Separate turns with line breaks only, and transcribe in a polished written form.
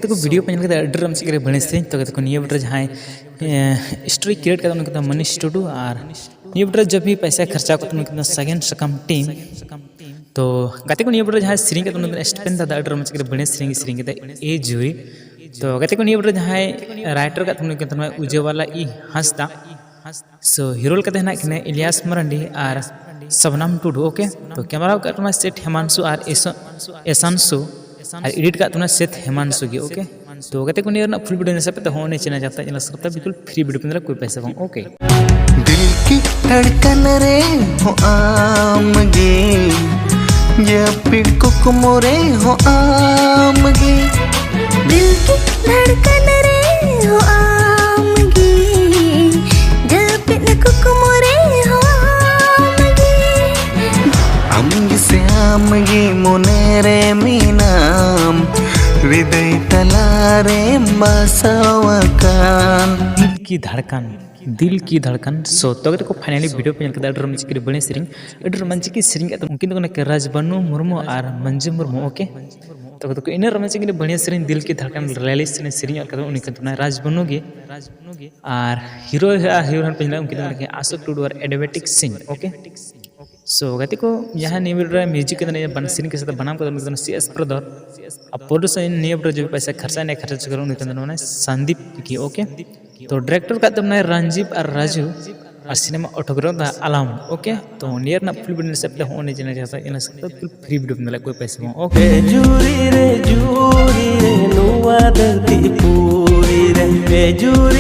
को वीडियो पे अड्डर रम से बने से तो कहते को निये बटर जहाँ स्टोरी क्रिएट करता उनके मनीष टुडू और निये बटर जब भी पैसा खर्चा करते उनके सेकेंड सकम टीम तो कहते को निये बटर जहाँ सिरिंग करते उनके स्टेपन दादा अड्डर रम से बने सिरिंग कहते ए जुई तो कहते को निये बटर जहाँ राइटर का उनके उजेवाला ई हंसदा सो हीरोल कहते हैं ना इलियास मरांडी और सबनाम टुडू ओके तो कैमरा का सेट हेमांशु और एसांशु और एडिट का सेट हेमांशु गे ओके तो कहते को नियर फुल वीडियो सब तो होने चैनल जाता है सकता बिल्कुल फ्री वीडियो पे कोई पैसा पाऊँ ओके
दिल की धड़कन रे हो आमगे ये पिड़को कुमोरे हो आमगे
दिल की धड़कन रे हो आमगे जब पिड़को कुमोरे हो
आमगे से आमगे मोने रे मीनाम हृदय तलारे बसवकान
दिल की धड़कन सो तो को फाइनली वीडियो पे अड्डर रोमांचिक बने सेरिंग अड्डर रोमांचिक सेरिंग उनकिन को राजबनु मुर्मू और मंजू मुर्मू ओके तो इन रोमांचिक बने सेरिंग दिल की धड़कन रियलिस्ट सेरिंग उनके राजबनु गे और हीरो हीरोइन पे उनके अशोक टुडू और एडवेटिक सिंह ओके सो कहते को यहाँ न्यू म्यूजिक के सीन के साथ बनाम कर CS ब्रदर अब प्रोड्यूसर न्यू जो पैसा खर्चा नहीं खर्चा करो उनके संदीप की ओके तो डायरेक्टर का तब रंजीव और राजू और सिनेमा ऑटोग्राफ आलम ओके तो नियर ना फुल वीडियो सब होने चैनल जाता है इन सब फुल फ्री वीडियो मिला कोई पैसा ओके
जूरी रे नुआ दर्दी पूरी रे जूरी